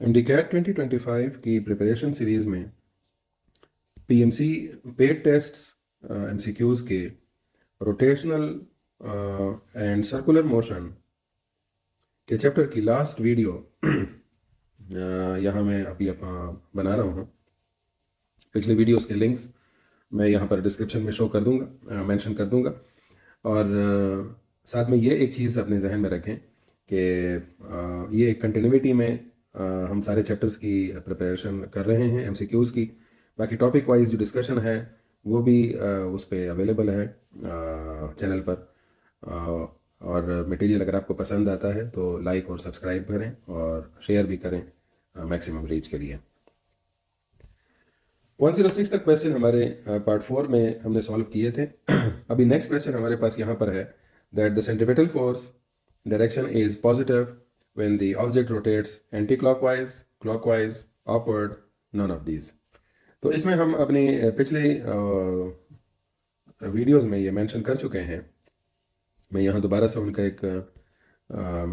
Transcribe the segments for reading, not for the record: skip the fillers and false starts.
MDCAT 2025 की preparation series में PMC paid tests MCQs के रोटेशनल एंड सर्कुलर मोशन के चैप्टर की लास्ट वीडियो यहाँ मैं अभी बना रहा हूँ। पिछले वीडियोस के लिंक्स मैं यहाँ पर डिस्क्रिप्शन में शो कर दूँगा, मेंशन कर दूँगा। और साथ में ये एक चीज़ अपने जहन में रखें कि ये एक कंटिन्यूटी में हम सारे चैप्टर्स की प्रिपरेशन कर रहे हैं एमसीक्यूज़ की। बाकी टॉपिक वाइज जो डिस्कशन है वो भी उस पर अवेलेबल है चैनल पर। और मटेरियल अगर आपको पसंद आता है तो लाइक और सब्सक्राइब करें और शेयर भी करें मैक्सिमम रीच के लिए। 106 तक क्वेश्चन हमारे पार्ट 4 में हमने सॉल्व किए थे। अभी नेक्स्ट क्वेश्चन हमारे पास यहाँ पर है that the centripetal force direction is positive when the object rotates anti clockwise, clockwise, upward, none of these. तो इसमें हम अपने पिछले वीडियोस में ये मेंशन कर चुके हैं। मैं यहाँ दोबारा से उनका एक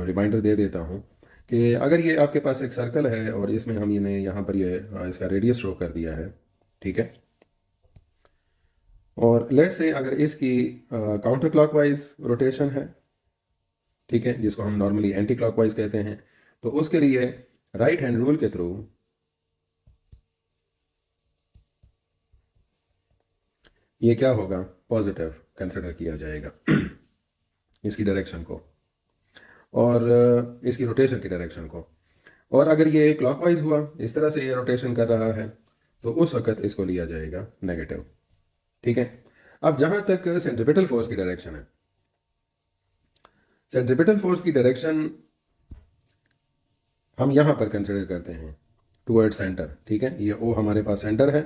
रिमाइंडर दे देता हूँ कि अगर ये आपके पास एक सर्कल है और इसमें हम इन्हें यहाँ पर ये इसका रेडियस शो कर दिया है, ठीक है। और लेट्स से अगर इसकी काउंटर क्लॉकवाइज रोटेशन है, ठीक है, जिसको हम नॉर्मली एंटी क्लॉकवाइज कहते हैं, तो उसके लिए राइट हैंड रूल के थ्रू ये क्या होगा, पॉजिटिव कंसिडर किया जाएगा इसकी डायरेक्शन को और इसकी रोटेशन की डायरेक्शन को। और अगर ये क्लॉकवाइज हुआ, इस तरह से ये रोटेशन कर रहा है, तो उस वक्त इसको लिया जाएगा नेगेटिव, ठीक है। अब जहां तक सेंट्रीपिटल फोर्स की डायरेक्शन है, सेंट्रीपिटल फोर्स की डायरेक्शन हम यहां पर कंसिडर करते हैं टुवर्ड सेंटर, ठीक है। ये ओ हमारे पास सेंटर है,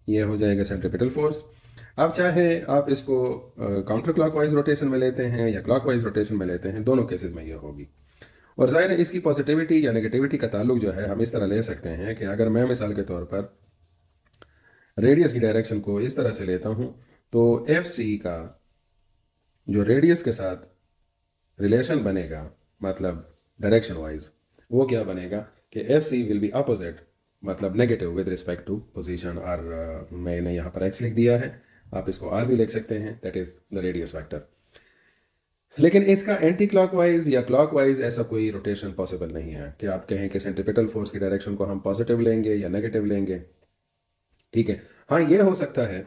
ये हो जाएगा सेंट्रीपिटल फोर्स। अब चाहे आप इसको काउंटर क्लॉकवाइज रोटेशन में लेते हैं या क्लॉकवाइज रोटेशन में लेते हैं, दोनों केसेस में ये होगी। और जाहिर है इसकी पॉजिटिविटी या नेगेटिविटी का ताल्लुक जो है हम इस तरह ले सकते हैं कि अगर मैं मिसाल के तौर पर रेडियस की डायरेक्शन को इस तरह से लेता हूं, तो एफ सी का जो रेडियस के साथ रिलेशन बनेगा, मतलब डायरेक्शन वाइज, वो क्या बनेगा कि F C will be opposite, मतलब negative with respect to position. और मैंने यहाँ पर एक्स लिख दिया है, आप इसको आर भी लिख सकते हैं, that is the radius vector. लेकिन इसका एंटी क्लॉकवाइज या क्लॉकवाइज ऐसा कोई रोटेशन पॉसिबल नहीं है कि आप कहें कि सेंट्रीपिटल फोर्स की डायरेक्शन को हम पॉजिटिव लेंगे या नेगेटिव लेंगे, ठीक है। हाँ, ये हो सकता है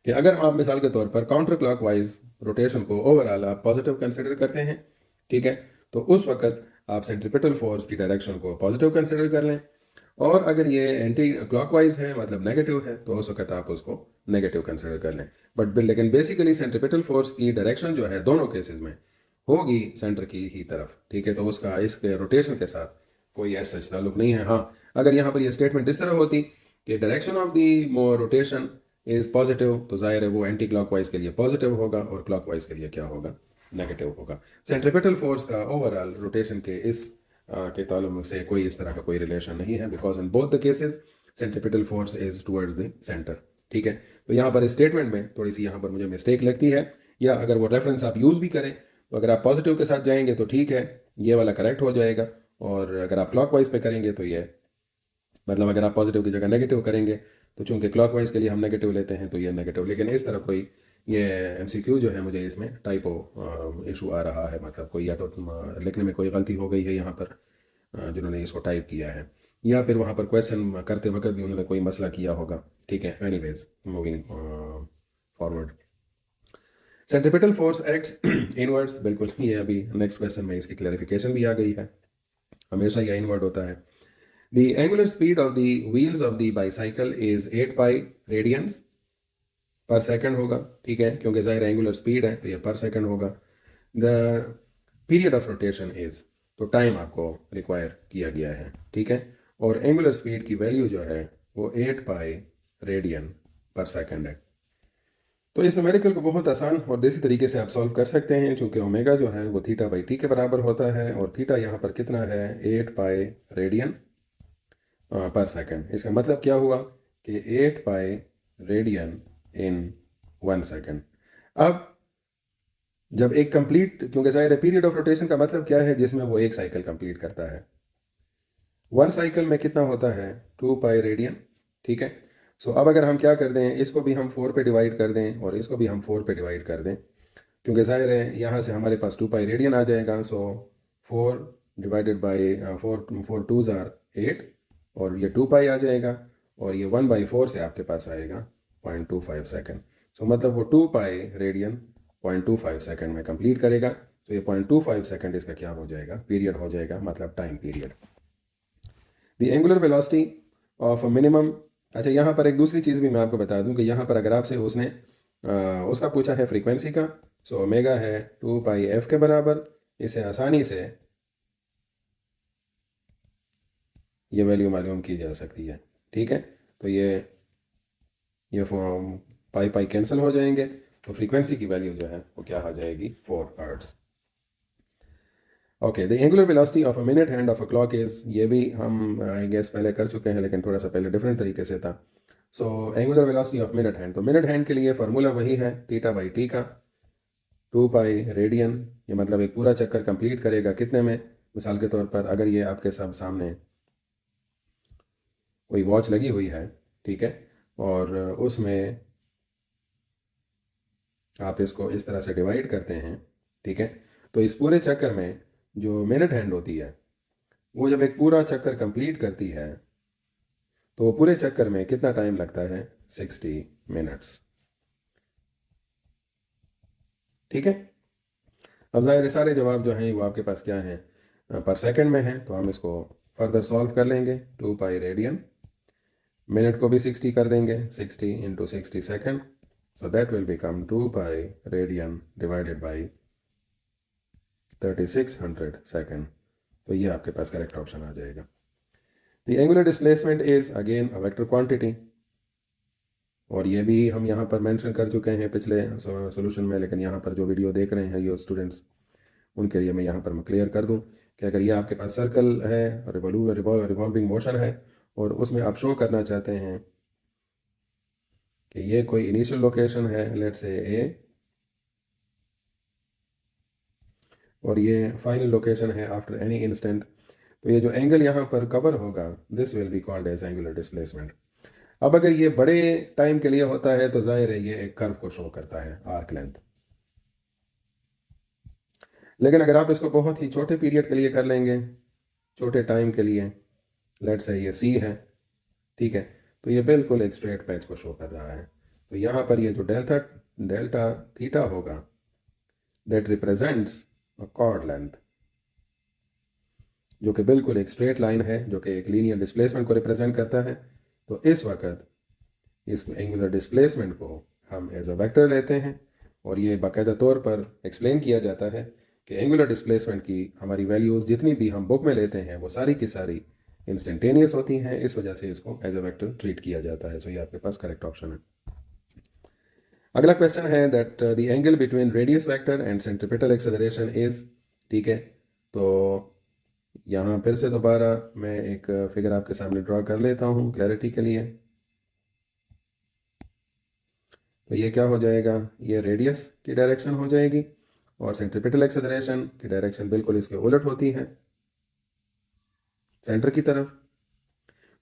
कि अगर आप मिसाल के तौर पर काउंटर क्लॉकवाइज रोटेशन को ओवरऑल आप पॉजिटिव कंसिडर करते हैं, ठीक है, तो उस वक्त आप सेंट्रीपिटल फोर्स की डायरेक्शन को पॉजिटिव कंसिडर कर लें। और अगर ये एंटी क्लॉकवाइज है, मतलब नेगेटिव है, तो उस वक्त आप उसको नेगेटिव कंसिडर कर लें। बट लेकिन बेसिकली सेंट्रीपिटल फोर्स की डायरेक्शन जो है दोनों केसेस में होगी सेंटर की ही तरफ, ठीक है। तो उसका इसके रोटेशन के साथ कोई ऐसा ताल्लुक नहीं है। हाँ, अगर यहाँ पर ये स्टेटमेंट इस तरह होती कि direction of the more rotation is positive, तो जाहिर है वो एंटी क्लॉकवाइज के लिए पॉजिटिव होगा और क्लॉकवाइज के लिए क्या होगा, नेगेटिव होगा। सेंट्रीपिटल फोर्स का ओवरऑल रोटेशन के इस के ताल्लुक से कोई इस तरह का कोई रिलेशन नहीं है, because in both the cases centripetal force is towards the centre, ठीक है। तो यहाँ पर स्टेटमेंट में थोड़ी सी यहाँ पर मुझे मिस्टेक लगती है, या अगर वो रेफरेंस आप यूज़ भी करें तो अगर आप पॉजिटिव के साथ जाएंगे तो ठीक है, ये वाला करेक्ट हो जाएगा। और अगर आप क्लॉकवाइज पे करेंगे तो ये, मतलब अगर आप पॉजिटिव की जगह नेगेटिव करेंगे तो चूंकि क्लॉकवाइज के लिए हम नेगेटिव लेते हैं तो ये नेगेटिव। लेकिन इस तरह कोई ये एमसीक्यू जो है मुझे इसमें टाइपो इशू आ रहा है, मतलब कोई या तो लिखने में कोई गलती हो गई है यहाँ पर जिन्होंने इसको टाइप किया है, या फिर वहाँ पर क्वेश्चन करते वक्त भी उन्होंने कोई मसला किया होगा, ठीक है। Anyways, moving forward. Centripetal force acts inwards, बिल्कुल ये अभी नेक्स्ट क्वेश्चन में इसकी क्लैरिफिकेशन भी आ गई है, हमेशा यह इनवर्ड होता है। The angular speed of the wheels of the bicycle is 8 pi radians per second होगा, ठीक है, क्योंकि जाहिर एंगुलर स्पीड है तो ये पर सेकंड होगा। The period of rotation is, तो टाइम आपको रिक्वायर किया गया है, ठीक है। और एंगुलर स्पीड की वैल्यू जो है वो 8 पाई रेडियन पर सेकंड है। तो इस न्यूमेरिकल को बहुत आसान और देसी तरीके से आप सॉल्व कर सकते हैं, चूंकि ओमेगा जो है वो थीटा बाई टी के बराबर होता है, और थीटा यहाँ पर कितना है, 8 पाई रेडियन पर सेकंड। इसका मतलब क्या हुआ कि 8 पाई रेडियन इन 1 सेकंड। अब जब एक कंप्लीट, क्योंकि जाहिर है पीरियड ऑफ रोटेशन का मतलब क्या है, जिसमें वो एक साइकिल कंप्लीट करता है, 1 साइकिल में कितना होता है 2 पाई रेडियन, ठीक है। सो अब अगर हम क्या कर दें, इसको भी हम 4 पे डिवाइड कर दें और इसको भी हम 4 पे डिवाइड कर दें, क्योंकि ज़ाहिर है यहाँ से हमारे पास 2 पाई रेडियन आ जाएगा। सो 4 डिवाइडेड बाई 4 टूज़ आर 8 और ये 2 पाई आ जाएगा और ये 1/4 से आपके पास आएगा 0.25 सेकेंड। सो मतलब वो 2 पाई रेडियन 0.25 सेकेंड में कंप्लीट करेगा। तो ये 0.25 सेकेंड इसका क्या हो जाएगा, पीरियड हो जाएगा, मतलब time period. The angular velocity of minimum. अच्छा, यहाँ पर एक दूसरी चीज़ भी मैं आपको बता दूं कि यहाँ पर अगर आपसे उसने उसका पूछा है फ्रीक्वेंसी का, सो ओमेगा है 2 पाई एफ के बराबर, इसे आसानी से ये वैल्यू मालूम की जा सकती है, ठीक है। तो ये पाई पाई कैंसिल हो जाएंगे, तो फ्रीक्वेंसी की वैल्यू जो है वो क्या आ जाएगी 4 hertz. Okay, the angular velocity of a minute hand of a clock is, ये भी हम आई गेस पहले कर चुके हैं लेकिन थोड़ा सा पहले डिफरेंट तरीके से था। So angular velocity of minute hand, तो मिनट हैंड के लिए फार्मूला वही है थीटा बाई टी का, 2 पाई रेडियन। ये मतलब एक पूरा चक्कर कंप्लीट करेगा कितने में, मिसाल के तौर पर अगर ये आपके सब सामने कोई वॉच लगी हुई है, ठीक है, और उसमें आप इसको इस तरह से डिवाइड करते हैं, ठीक है, तो इस पूरे चक्कर में जो मिनट हैंड होती है वो जब एक पूरा चक्कर कंप्लीट करती है तो पूरे चक्कर में कितना टाइम लगता है 60 मिनट्स, ठीक है। अब ज़ाहिर है सारे जवाब जो हैं वो आपके पास क्या हैं पर सेकंड में हैं, तो हम इसको फर्दर सॉल्व कर लेंगे। 2 पाई रेडियन, मिनट को भी 60 कर देंगे, 60 into 60 second, so that will become 2 pi radian divided by 3600 second. तो ये आपके पास करेक्ट ऑप्शन आ जाएगा। The angular displacement is again a vector quantity, और ये भी हम यहाँ पर मेंशन कर चुके हैं पिछले सॉल्यूशन में, लेकिन यहाँ पर जो वीडियो देख रहे हैं ये स्टूडेंट्स, उनके लिए मैं यहाँ पर मैं क्लियर कर दूँ कि अगर ये आपके पास सर्कल है, रिवॉल्विंग मोशन है, और उसमें आप शो करना चाहते हैं कि ये कोई इनिशियल लोकेशन है लेट्स से ए, और ये फाइनल लोकेशन है आफ्टर एनी इंस्टेंट, तो ये जो एंगल यहाँ पर कवर होगा this will be called as angular displacement. अब अगर ये बड़े टाइम के लिए होता है तो जाहिर है ये एक कर्व को शो करता है, आर्क लेंथ। लेकिन अगर आप इसको बहुत ही छोटे पीरियड के लिए कर लेंगे, छोटे टाइम के लिए, लेट्स से ये सी है, ठीक है, तो ये बिल्कुल एक स्ट्रेट पैच को शो कर रहा है। तो यहाँ पर ये जो डेल्टा डेल्टा थीटा होगा that represents a cord length, जो कि बिल्कुल एक स्ट्रेट लाइन है, जो कि एक लीनियर डिस्प्लेसमेंट को रिप्रेजेंट करता है। तो इस वक्त इस एंगुलर डिस्प्लेसमेंट को हम एज अ वेक्टर लेते हैं, और ये बाकायदा तौर पर एक्सप्लेन किया जाता है कि एंगुलर डिस्प्लेसमेंट की हमारी वैल्यूज़ जितनी भी हम बुक में लेते हैं वो सारी की सारी इंस्टेंटेनियस होती हैं, इस वजह से इसको एज अ वेक्टर ट्रीट किया जाता है। सो ये आपके पास करेक्ट ऑप्शन है। अगला क्वेश्चन है that the angle between radius vector and centripetal acceleration is, ठीक है, तो यहाँ फिर से दोबारा मैं एक फिगर आपके सामने ड्रॉ कर लेता हूँ क्लैरिटी के लिए। तो ये क्या हो जाएगा, ये रेडियस की डायरेक्शन हो जाएगी और सेंट्रीपिटल एक्सेलरेशन की डायरेक्शन बिल्कुल इसके उलट होती है, सेंटर की तरफ।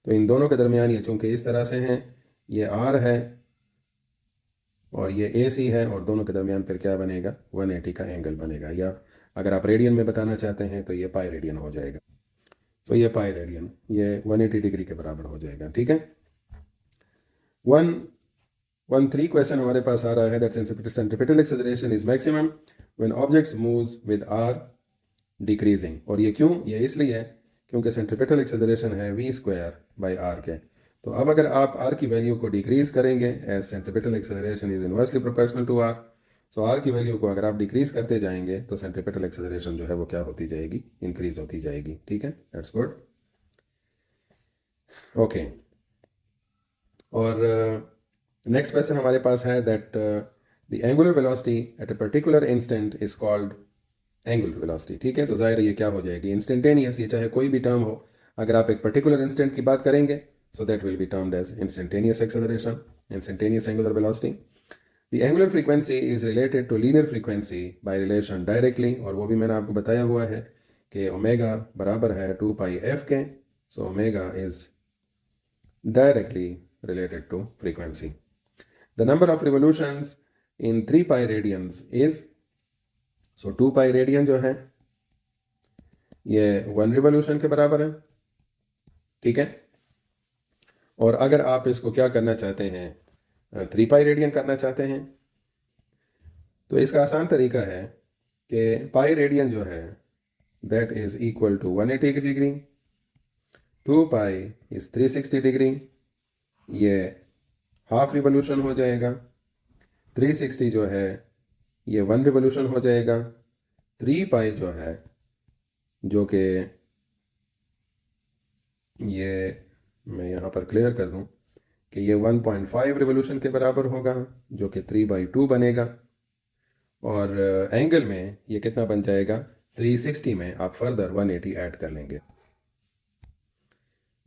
तो इन दोनों के दरमियान ये चूंकि इस तरह से हैं, ये आर है और ये ए सी है, और दोनों के दरमियान फिर क्या बनेगा 180 का एंगल बनेगा, या अगर आप रेडियन में बताना चाहते हैं तो ये पाई रेडियन हो जाएगा। तो ये पाई रेडियन ये 180 डिग्री के बराबर हो जाएगा, ठीक है। 113 क्वेश्चन हमारे पास आ रहा है that centripetal acceleration is maximum when objects moves with R decreasing, और ये क्यों, ये इसलिए है क्योंकि सेंट्रीपिटल एक्सेलरेशन है v स्क्वायर बाई आर के। तो अब अगर आप r की वैल्यू को डिक्रीज करेंगे as centripetal acceleration is inversely proportional to r, so r की वैल्यू को अगर आप डिक्रीज करते जाएंगे तो सेंट्रीपिटल एक्सेलरेशन जो है वो क्या होती जाएगी, इंक्रीज होती जाएगी, ठीक है, दैट्स गुड। ओके, और नेक्स्ट क्वेश्चन हमारे पास है that the angular velocity at a particular instant is called angular velocity, ठीक है। तो जाहिर है ये क्या हो जाएगी, इंस्टेंटेनियस, ये चाहे कोई भी टर्म हो, अगर आप एक पर्टिकुलर इंस्टेंट की बात करेंगे so that will be termed as instantaneous acceleration, instantaneous angular velocity. The angular frequency is related to linear frequency by relation directly, और वो भी मैंने आपको बताया हुआ है कि ओमेगा बराबर है 2 पाई एफ के, So omega is directly related to frequency. The number of revolutions in 3 pi radians is, so 2 pi radian जो है ये 1 रिवोल्यूशन के बराबर है, ठीक है। और अगर आप इसको क्या करना चाहते हैं, 3 पाई रेडियन करना चाहते हैं, तो इसका आसान तरीका है कि पाई रेडियन जो है that is equal to 180 degree, 2 pi is 360 degree, ये हाफ रिवोल्यूशन हो जाएगा, 360 जो है ये 1 रिवोल्यूशन हो जाएगा, 3 पाई जो है जो कि ये मैं यहाँ पर क्लियर कर दूँ कि ये 1.5 रिवोल्यूशन के बराबर होगा जो कि 3/2 बनेगा। और एंगल में ये कितना बन जाएगा, 360 में आप फर्दर 180 ऐड कर लेंगे,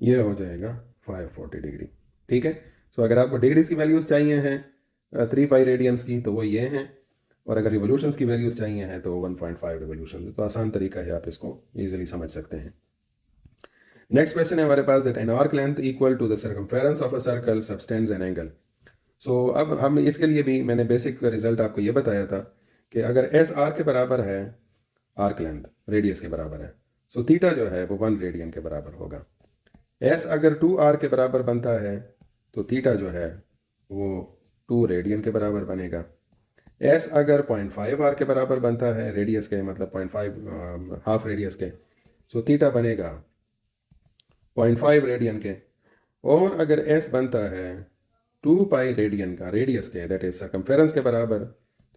ये हो जाएगा 540 डिग्री, ठीक है। सो अगर आपको डिग्रीज की वैल्यूज़ चाहिए हैं 3 पाई रेडियंस की तो वो ये हैं, और अगर रिवोल्यूशंस की वैल्यूज़ चाहिए हैं तो 1.5 रिवोल्यूशन। तो आसान तरीका है, आप इसको ईजिली समझ सकते हैं। नेक्स्ट क्वेश्चन है हमारे पास, that an arc length equal to the circumference of a circle subtends an angle. So अब हम इसके लिए भी मैंने बेसिक रिजल्ट आपको ये बताया था कि अगर एस आर के बराबर है, आर्क लेंथ रेडियस के बराबर है, सो थीटा जो है वो 1 रेडियन के बराबर होगा। एस अगर 2 आर के बराबर बनता है तो थीटा जो है वो 2 रेडियन के बराबर बनेगा। एस अगर 0.5 आर के बराबर बनता है, रेडियस के मतलब 0.5 हाफ रेडियस के, सो थीटा बनेगा 0.5 रेडियन के। और अगर एस बनता है 2 पाई रेडियन का, रेडियस के दैट इज सर्कमफेरेंस के बराबर,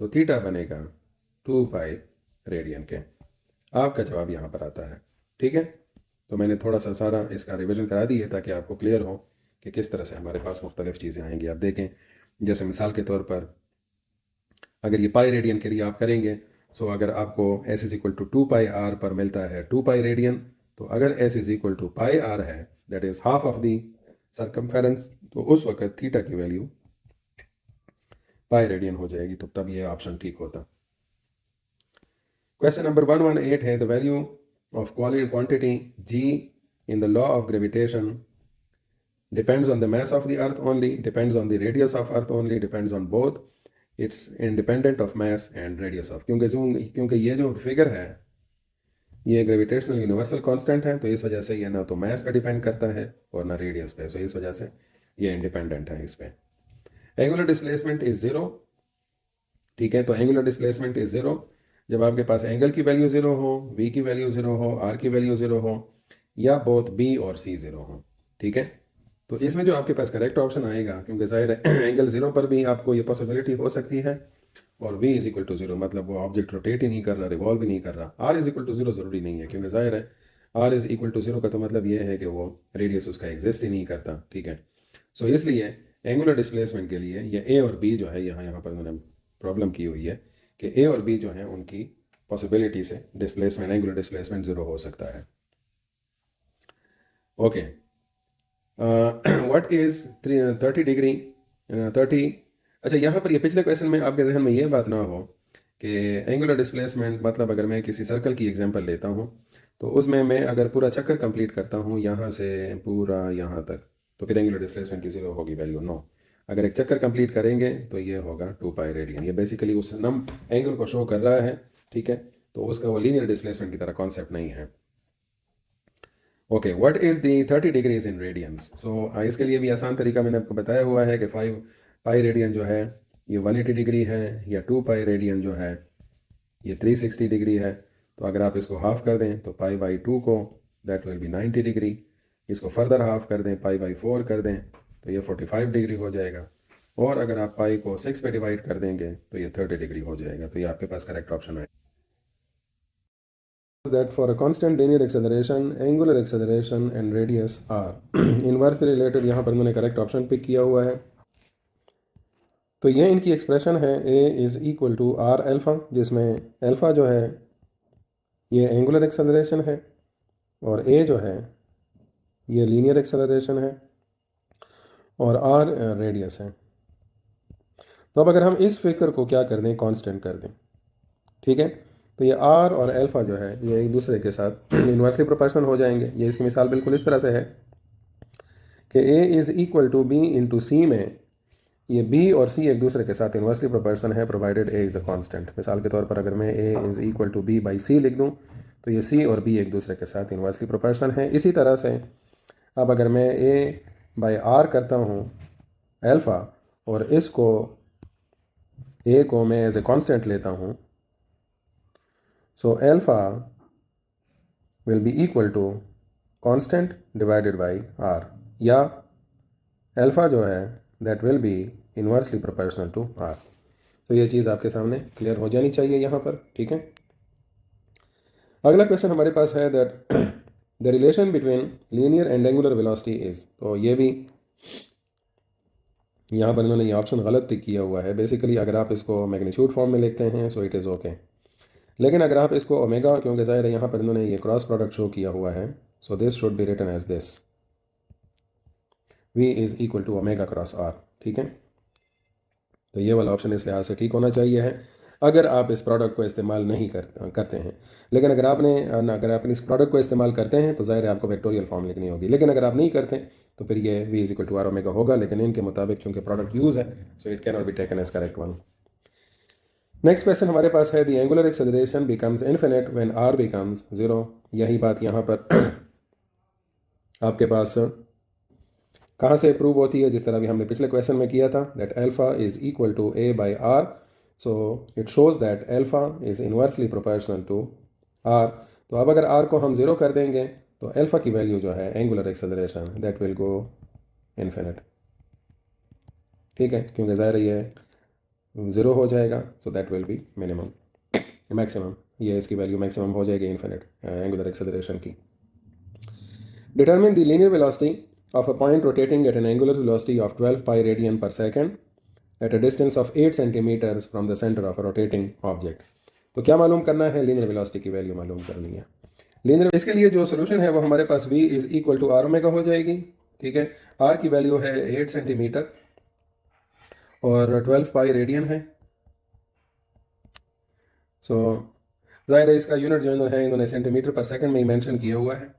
तो थीटा बनेगा 2 पाई रेडियन के। आपका जवाब यहाँ पर आता है, ठीक है। तो मैंने थोड़ा सा सारा इसका रिवीजन करा दिया ताकि आपको क्लियर हो कि किस तरह से हमारे पास मुख्तलिफ चीज़ें आएंगी। आप देखें, जैसे मिसाल के तौर पर अगर ये पाई रेडियन के लिए आप करेंगे, सो अगर आपको S is equal to 2 pi R पर मिलता है 2 पाई रेडियन, तो अगर S is equal to pi R है that is half of the circumference, तो उस वक्त थीटा की वैल्यू पाई रेडियन हो जाएगी, तो तब ये ऑप्शन ठीक होता। क्वेश्चन नंबर 118 है, the value of quantity g in the law of gravitation depends on the mass of the earth only, depends on the radius of earth only, depends on both, it's independent of mass and radius of, क्योंकि ये जो figure है ये gravitational universal constant है, तो इस वजह से ये ना तो मास पे डिपेंड करता है और ना रेडियस पे, सो इस वजह से ये इंडिपेंडेंट है इस पे। एंगुलर डिस्प्लेसमेंट इज ज़ीरो, ठीक है। तो एंगुलर डिस्प्लेसमेंट इज ज़ीरो जब आपके पास एंगल की वैल्यू ज़ीरो हो, v की वैल्यू ज़ीरो हो, r की वैल्यू ज़ीरो हो, या बोथ b और c ज़ीरो हो, ठीक है। तो इसमें जो आपके पास करेक्ट ऑप्शन आएगा, क्योंकि ज़ाहिर है एंगल ज़ीरो पर भी आपको ये पॉसिबिलिटी हो सकती है, और v is equal to zero मतलब वो ऑब्जेक्ट रोटेट ही नहीं कर रहा, रिवॉल्व ही नहीं कर रहा। r is equal to zero ज़रूरी नहीं है, क्योंकि ज़ाहिर है r is equal to zero का तो मतलब ये है कि वो रेडियस उसका एग्जिस्ट ही नहीं करता, ठीक है। सो इसलिए एंगुलर डिस्प्लेसमेंट के लिए ये a और b जो है यहाँ पर उन्होंने प्रॉब्लम की हुई है कि a और b जो है उनकी पॉसिबिलिटी से डिस्प्लेसमेंट, एंगुलर डिस्प्लेसमेंट ज़ीरो हो सकता है। Okay, what is 30 degree 30। अच्छा, यहाँ पर ये पिछले क्वेश्चन में आपके जहन में ये बात ना हो कि एंगुलर डिस्प्लेसमेंट मतलब अगर मैं किसी सर्कल की एग्जांपल लेता हूँ तो उसमें मैं अगर पूरा चक्कर कंप्लीट करता हूँ यहाँ से पूरा यहाँ तक, तो फिर एंगुलर डिस्प्लेसमेंट की ज़ीरो होगी वैल्यू, नो। अगर एक चक्कर कंप्लीट करेंगे तो ये होगा 2 पाई रेडियन, ये बेसिकली उस नम एंगल को शो कर रहा है, ठीक है। तो उसका वो लीनियर डिस्प्लेसमेंट की तरह कॉन्सेप्ट नहीं है। Okay, what is the 30 degrees in radians. So इसके लिए भी आसान तरीका मैंने आपको बताया हुआ है कि 5 पाई रेडियन जो है ये 180 डिग्री है, या 2 पाई रेडियन जो है ये 360 डिग्री है। तो अगर आप इसको हाफ कर दें तो पाई बाई 2 को, दैट विल बी 90 डिग्री, इसको फर्दर हाफ कर दें पाई बाई 4 कर दें तो ये 45 डिग्री हो जाएगा, और अगर आप पाई को 6 पे डिवाइड कर देंगे तो ये 30 डिग्री हो जाएगा। तो ये आपके पास करेक्ट ऑप्शन है। That for a constant linear acceleration, angular acceleration and radius are inversely related, यहाँ पर मैंने करेक्ट ऑप्शन पिक किया हुआ है। तो ये इनकी एक्सप्रेशन है a is equal to R alpha, जिसमें एल्फ़ा जो है ये एंगुलर एक्सेलरेशन है और a जो है ये लीनियर एक्सेलरेशन है और r रेडियस है। तो अब अगर हम इस फिगर को क्या कर दें, कांस्टेंट कर दें, ठीक है। तो ये आर और अल्फ़ा जो है ये एक दूसरे के साथ इन्वर्सली प्रोपोर्शनल हो जाएंगे। ये इसकी मिसाल बिल्कुल इस तरह से है कि A is equal to B into C में ये बी और सी एक दूसरे के साथ इन्वर्सली प्रोपोर्शनल है provided A is a constant. मिसाल के तौर पर अगर मैं A is equal to B by C लिख दूँ तो ये सी और बी एक दूसरे के साथ इन्वर्सली प्रोपोर्शनल है। इसी तरह से अब अगर मैं ए बाई आर करता हूँ अल्फ़ा और इसको ए को मैं एज ए कांस्टेंट लेता हूँ, so alpha will be equal to constant divided by R, या अल्फ़ा जो है that will be inversely proportional to R. तो ये चीज़ आपके सामने क्लियर हो जानी चाहिए यहाँ पर, ठीक है। अगला क्वेश्चन हमारे पास है that the relation between linear and angular velocity is, तो ये भी यहाँ पर इन्होंने ये ऑप्शन गलत टिक किया हुआ है। बेसिकली अगर आप इसको मैग्नीट्यूड फॉर्म में लिखते हैं सो इट इज़ ओके, लेकिन अगर आप इसको ओमेगा, क्योंकि ज़ाहिर है यहाँ पर इन्होंने ये क्रॉस प्रोडक्ट शो किया हुआ है, so this should be written as this v is equal to omega cross r, ठीक है। तो ये वाला ऑप्शन इस लिहाज से ठीक होना चाहिए है अगर आप इस प्रोडक्ट को इस्तेमाल नहीं करते हैं। लेकिन अगर आप इस प्रोडक्ट को इस्तेमाल करते हैं तो ज़ाहिर है आपको वेक्टोरियल फॉर्म लिखनी होगी, लेकिन अगर आप नहीं करते तो फिर ये v is equal to R omega होगा। लेकिन इनके मुताबिक चूंकि प्रोडक्ट यूज़ है so it can not be taken as correct one. Next question हमारे पास है the angular acceleration becomes infinite when r becomes 0। यही बात यहाँ पर आपके पास कहाँ से प्रूव होती है, जिस तरह भी हमने पिछले क्वेश्चन में किया था that alpha is equal to A by R, so it shows that alpha is inversely proportional to R. तो अब अगर आर को हम ज़ीरो कर देंगे तो अल्फ़ा की वैल्यू जो है angular acceleration that will go infinite, ठीक है, क्योंकि ज़ाहिर ये ज़ीरो हो जाएगा, सो that will B minimum maximum, ये इसकी वैल्यू मैक्सिमम हो जाएगी इन्फिनिट एंगुलर एक्सेलरेशन की। Determine the linear velocity of a point rotating at an angular velocity of 12 pi radian per second at a distance of 8 centimeters from the center of a rotating object। तो क्या मालूम करना है, linear velocity की value मालूम करनी है। Linear, इसके लिए जो सोल्यूशन है वो हमारे पास v is equal to R omega हो जाएगी, ठीक है। r की वैल्यू है 8 सेंटीमीटर और 12 पाई रेडियन है। सो ज़ाहिर है इसका यूनिट जो है इन्होंने सेंटीमीटर पर सेकंड में ही मेंशन किया हुआ है।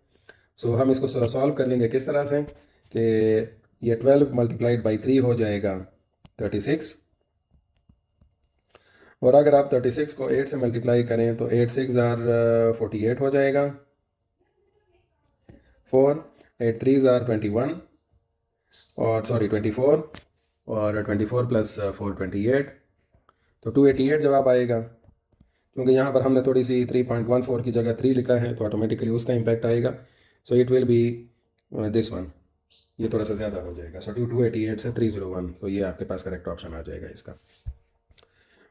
सो हम इसको सॉल्व कर लेंगे किस तरह से कि ये 12 मल्टीप्लाइड बाई 3 हो जाएगा 36, और अगर आप 36 को 8 से मल्टीप्लाई करें तो 8 6 ज़ार 48 हो जाएगा, 4 8 3 ज़ार 21 और 24 और 24 प्लस 4 28, तो 288 जवाब आएगा। क्योंकि यहाँ पर हमने थोड़ी सी 3.14 की जगह 3 लिखा है तो ऑटोमेटिकली उसका इम्पैक्ट आएगा। So it will be this one, ये थोड़ा सा ज़्यादा हो जाएगा। सो 288 से 301, तो ये आपके पास करेक्ट ऑप्शन आ जाएगा इसका।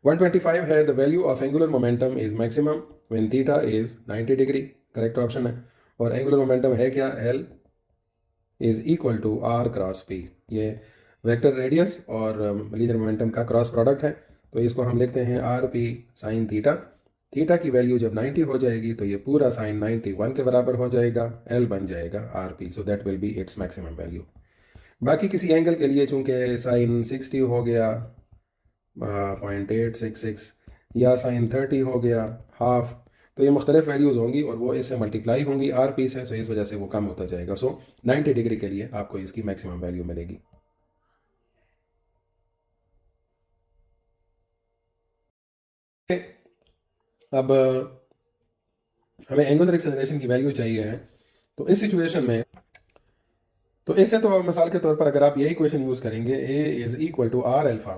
125 है the value of angular momentum is maximum when theta is 90 degree, correct option है। और एंगुलर मोमेंटम है क्या, L is equal to R cross P, ये वेक्टर रेडियस और लीनियर मोमेंटम का क्रॉस प्रोडक्ट है। तो इसको हम लिखते हैं R P sine theta. Theta की वैल्यू जब 90 हो जाएगी तो ये पूरा साइन 91 के बराबर हो जाएगा, L बन जाएगा R P, so that will B its maximum value. बाकी किसी एंगल के लिए चूंकि साइन 60 हो गया 0.866 या साइन 30 हो गया हाफ, तो ये मुख्तलिफ वैल्यूज़ होंगी और वो इससे मल्टीप्लाई होंगी आर पी से, सो इस वजह से वो कम होता जाएगा। सो 90 डिग्री के लिए आपको इसकी मैक्सिमम वैल्यू मिलेगी। अब हमें एंगुलर एक्सेलरेशन की वैल्यू चाहिए है, तो इस सिचुएशन में तो इससे तो मिसाल के तौर पर अगर आप यही क्वेश्चन यूज़ करेंगे A is equal to R alpha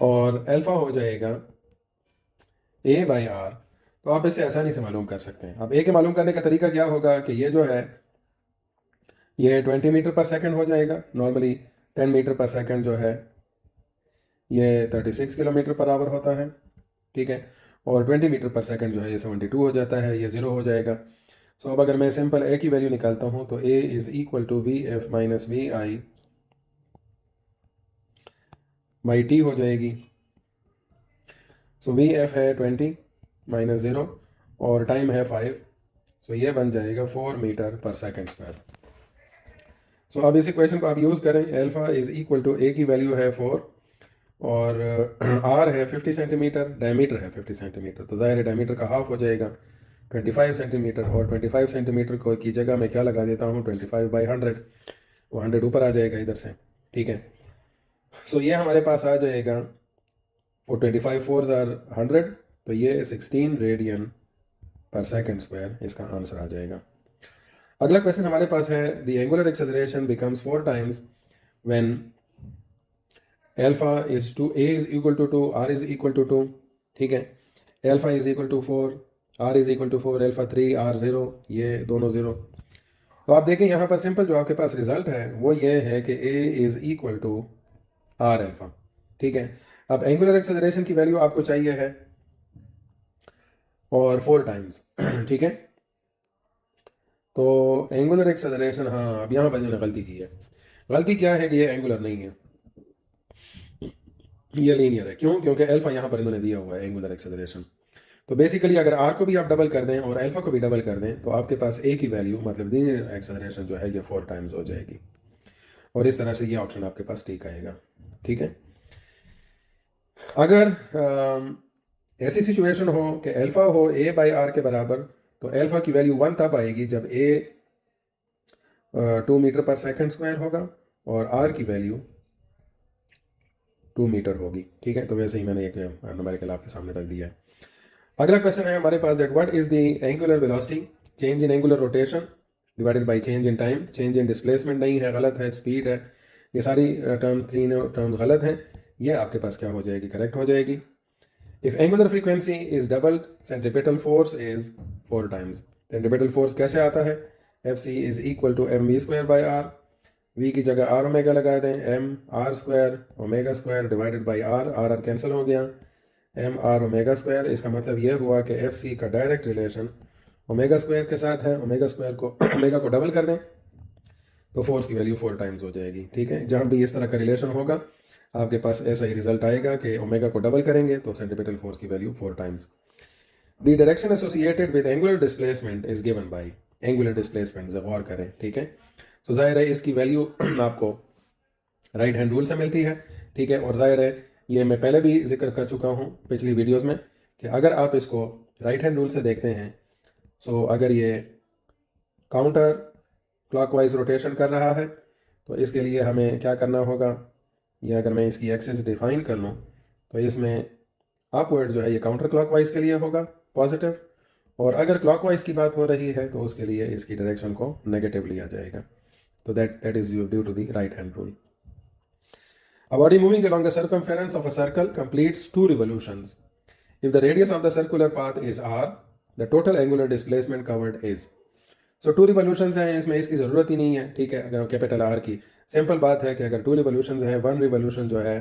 और अल्फ़ा हो जाएगा ए बाई आर, तो आप इसे आसानी से मालूम कर सकते हैं। अब ए के मालूम करने का तरीका क्या होगा कि ये जो है ये 20 मीटर पर सेकंड हो जाएगा, नॉर्मली 10 मीटर पर सेकंड जो है ये 36 किलोमीटर पर आवर होता है, ठीक है। और 20 मीटर पर सेकंड जो है ये 72 हो जाता है, ये ज़ीरो हो जाएगा। सो अब अगर मैं सिंपल ए की वैल्यू निकालता हूँ तो A is equal to V F minus V I by T हो जाएगी। सो वी एफ है 20 माइनस 0 और टाइम है 5, सो ये बन जाएगा 4 मीटर पर सेकंड स्क्वायर। सो अब इस इक्वेशन को आप यूज़ करें, अल्फ़ा इज़ इक्वल टू ए की वैल्यू है 4 और आर है 50 सेंटीमीटर, डायमीटर है 50 सेंटीमीटर, तो ज़ाहिर है डायमीटर का हाफ हो जाएगा 25 सेंटीमीटर, और 25 सेंटीमीटर को की जगह मैं क्या लगा देता हूँ 25/100, वो 100 ऊपर आ जाएगा इधर से, ठीक है। सो ये हमारे पास आ जाएगा, वो 25 4s आर 100, तो ये 16 रेडियन पर सेकेंड स्क्वायर इसका आंसर आ जाएगा। अगला क्वेश्चन हमारे पास है, the angular acceleration becomes 4 times when alpha is two A is equal to 2, R is equal to 2, ठीक है। Alpha is equal to 4, R is equal to 4, alpha 3, R 0, ये दोनों 0। तो आप देखें यहाँ पर सिंपल जो आपके पास रिजल्ट है वो ये है कि A is equal to R alpha, ठीक है। अब एंगुलर एक्सेलरेशन की वैल्यू आपको चाहिए है और 4 टाइम्स, ठीक है। तो एंगुलर एक्सेलरेशन, हाँ अब यहाँ पर मैंने गलती की है। गलती क्या है कि ये एंगुलर नहीं है, ये लीनियर है। क्यों? क्योंकि अल्फा यहाँ पर इन्होंने दिया हुआ है एंगुलर एक्सेलरेशन। तो बेसिकली अगर आर को भी आप डबल कर दें और अल्फा को भी डबल कर दें तो आपके पास ए की वैल्यू मतलब लीनियर एक्सेलरेशन जो है ये 4 टाइम्स हो जाएगी, और इस तरह से ये ऑप्शन आपके पास ठीक आएगा, ठीक है। अगर ऐसी सिचुएशन हो कि अल्फा हो ए बाई आर के बराबर, तो अल्फा की वैल्यू 1 तब आएगी जब ए 2 मीटर पर सेकेंड स्क्वायर होगा और आर की वैल्यू 2 मीटर होगी, ठीक है। तो वैसे ही मैंने एक न्यूमेरिकल आपके सामने रख दिया है। अगला क्वेश्चन है हमारे पास, that what is the angular velocity, change in angular rotation divided by change in time. Change in displacement नहीं है, गलत है, स्पीड है, ये सारी तीनों टर्म्स गलत हैं। ये आपके पास क्या हो जाएगी, करेक्ट हो जाएगी। If angular frequency is double, centripetal force is 4 times. Centripetal force कैसे आता है, F C is equal to M V square by R, V की जगह आर ओमेगा लगा दें, M R square omega square divided by R, R cancel हो गया, M R omega square. इसका मतलब यह हुआ कि एफ सी का डायरेक्ट रिलेशन ओमेगा स्क्वायर के साथ है। ओमेगा स्क्वायर को ओमेगा को डबल कर दें तो फोर्स की वैल्यू 4 टाइम्स हो जाएगी, ठीक है। जहाँ भी इस तरह का रिलेशन होगा आपके पास ऐसा ही रिजल्ट आएगा कि ओमेगा को डबल करेंगे तो सेंटीपिटल फोर्स की value 4 times. The direction associated with angular displacement is given by, angular displacement जब गौर करें, ठीक है। तो जाहिर है इसकी वैल्यू आपको राइट हैंड रूल से मिलती है, ठीक है। और जाहिर है ये मैं पहले भी जिक्र कर चुका हूँ पिछली वीडियोस में कि अगर आप इसको राइट हैंड रूल से देखते हैं, सो अगर ये काउंटर क्लॉकवाइज रोटेशन कर रहा है तो इसके लिए हमें क्या करना होगा, ये अगर मैं इसकी एक्सिस डिफाइन कर लूँ तो इसमें अपवर्ड जो है ये काउंटर क्लॉकवाइज के लिए होगा पॉजिटिव, और अगर क्लॉकवाइज की बात हो रही है तो उसके लिए इसकी डायरेक्शन को नेगेटिव लिया जाएगा। तो that is due to the right hand rule. A body moving along the circumference of a circle completes 2 revolutions. If the radius of the circular path is r, the total angular displacement covered is. So 2 revolutions हैं, इसमें इसकी ज़रूरत ही नहीं है, ठीक है। अगर capital R की सिंपल बात है कि अगर 2 रिवोल्यूशंस हैं, 1 रिवोल्यूशन जो है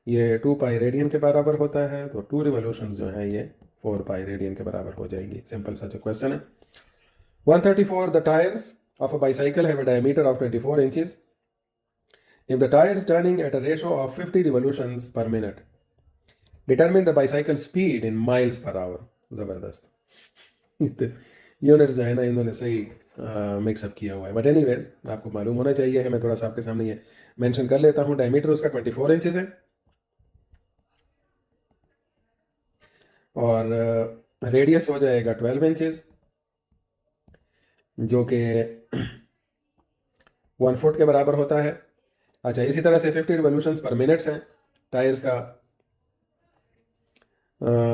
ये 2 पाई रेडियन के बराबर होता है, तो 2 रिवोल्यूशंस जो है ये 4 पाई रेडियन के बराबर हो जाएंगी। सिंपल सा जो क्वेश्चन है। 134, the tires of a bicycle have a diameter of 24 inches. If the tire is turning at a ratio of 50 revolutions per minute, determine the bicycle speed in miles per hour. ज़बरदस्त units जो है ना इन्होंने सही mix up किया हुआ है, but anyways आपको मालूम होना चाहिए है। मैं थोड़ा सा आपके सामने ये मेंशन कर लेता हूँ। डायमीटर उसका 24 इंचेस है और रेडियस हो जाएगा 12 इंचेस, जो कि 1 फुट के बराबर होता है। अच्छा, इसी तरह से 50 रिवोल्यूशंस पर मिनट्स हैं टायर्स का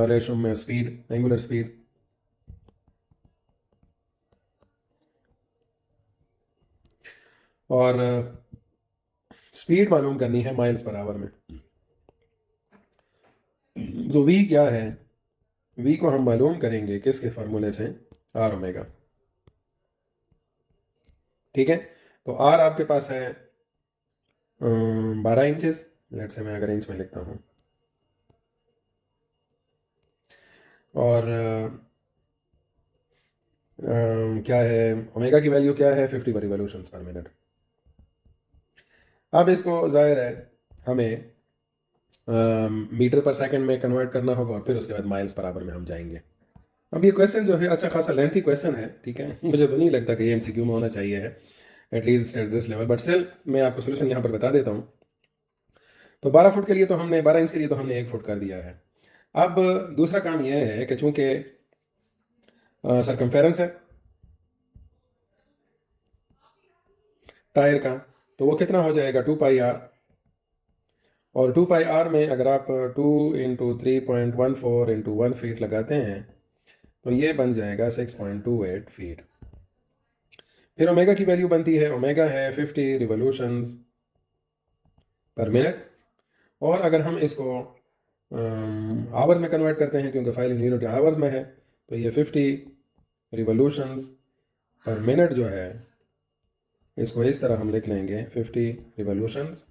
रेशो में स्पीड, एंगुलर स्पीड। और स्पीड मालूम करनी है माइल्स पर आवर में। जो वी क्या है, वी को हम मालूम करेंगे किसके फार्मूले से, आर ओमेगा, ठीक है। तो आर आपके पास है 12 इंचेस, लेट से मैं अगर इंच में लिखता हूँ, और क्या है ओमेगा की वैल्यू क्या है, 50 रिवोल्यूशंस पर मिनट। अब इसको जाहिर है हमें मीटर पर सेकंड में कन्वर्ट करना होगा और फिर उसके बाद माइल्स पर आवर में हम जाएंगे। अब ये क्वेश्चन जो है अच्छा खासा लेंथी क्वेश्चन है, ठीक है। मुझे तो नहीं लगता कि ये एमसीक्यू में होना चाहिए है at least at this level, but still मैं आपको सोल्यूशन यहाँ पर बता देता हूँ। तो 12 फुट के लिए तो हमने 12 इंच के लिए तो हमने 1 फुट कर दिया है। अब दूसरा काम यह है कि चूँकि सरकमफेरेंस है टायर का, तो वो कितना हो जाएगा 2 पाई आर, और 2 पाई आर में अगर आप 2 इंटू 3.14 इंटू 1 फीट लगाते हैं तो ये बन जाएगा 6.28 फीट। फिर ओमेगा की वैल्यू बनती है, ओमेगा है 50 रिवोल्यूशंस पर मिनट, और अगर हम इसको आवर्स में कन्वर्ट करते हैं क्योंकि फाइल यूनिट आवर्स में है, तो ये 50 रिवोल्यूशंस पर मिनट जो है इसको इस तरह हम लिख लेंगे 50 रिवोल्यूशंस,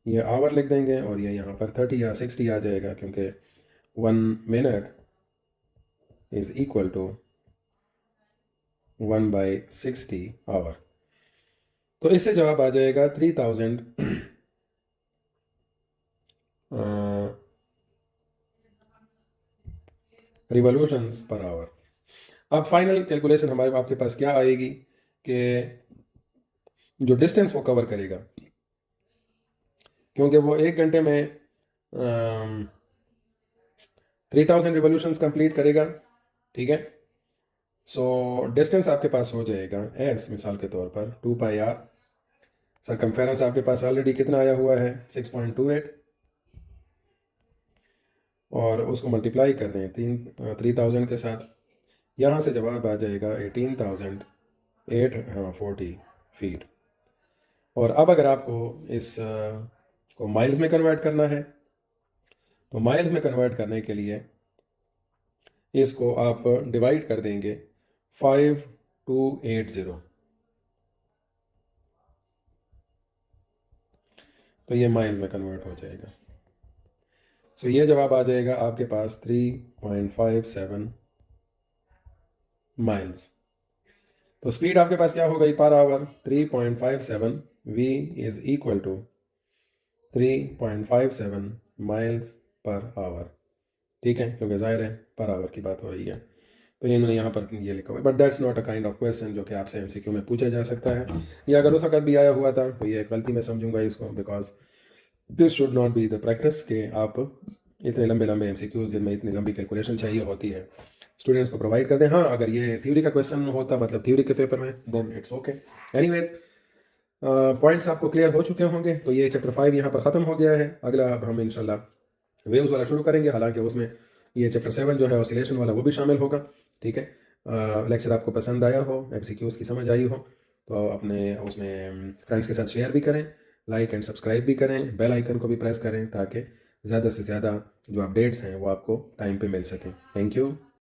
ये आवर लिख देंगे और ये यहाँ पर 30 या 60 आ जाएगा क्योंकि 1 minute is equal to 1/60 hour. तो इससे जवाब आ जाएगा 3000 रिवोल्यूशंस पर आवर। अब फाइनल कैलकुलेशन हमारे आपके पास क्या आएगी कि जो डिस्टेंस वो कवर करेगा, क्योंकि वो 1 घंटे में 3000 रिवोल्यूशंस कंप्लीट करेगा, ठीक है। सो डिस्टेंस आपके पास हो जाएगा एस, मिसाल के तौर पर 2 पाई आर, सरकमफेरेंस आपके पास ऑलरेडी कितना आया हुआ है 6.28, और उसको मल्टीप्लाई कर दें 3000 के साथ, यहाँ से जवाब आ जाएगा 18,840 फीट। और अब अगर आपको इस को माइल्स में कन्वर्ट करना है, तो माइल्स में कन्वर्ट करने के लिए इसको आप डिवाइड कर देंगे 5280, तो ये माइल्स में कन्वर्ट हो जाएगा। सो ये जवाब आ जाएगा आपके पास 3.57 माइल्स। तो स्पीड आपके पास क्या हो गई per hour 3.57, v is equal to 3.57 miles per hour, ठीक है, क्योंकि ज़ाहिर है पर आवर की बात हो रही है। तो इन्होंने यहाँ पर ये लिखा हुआ है, but that's not a kind of question जो कि आपसे एमसीक्यू में पूछा जा सकता है, या अगर उस वक्त भी आया हुआ था तो ये गलती में समझूंगा इसको, because this should not be the practice कि आप इतने लंबे लंबे एमसीक्यूज जिनमें इतनी लंबी कैलकुलेशन चाहिए होती है स्टूडेंट्स को प्रोवाइड कर दें। हाँ, अगर ये थ्योरी का क्वेश्चन होता, मतलब थ्योरी के पेपर में, then it's okay. Anyways, points आपको क्लियर हो चुके होंगे, तो ये चैप्टर 5 यहाँ पर ख़त्म हो गया है। अगला अब हम इंशाल्लाह वेव्स वाला शुरू करेंगे, हालांकि उसमें ये चैप्टर 7 जो है ऑसिलेशन वाला वो भी शामिल होगा, ठीक है। लेक्चर आपको पसंद आया हो, एमसीक्यूज़ की समझ आई हो, तो अपने उसमें फ्रेंड्स के साथ शेयर भी करें, लाइक एंड सब्सक्राइब भी करें, बेल आइकन को भी प्रेस करें ताकि ज़्यादा से ज़्यादा जो अपडेट्स हैं वो आपको टाइम पे मिल सकें। Thank you.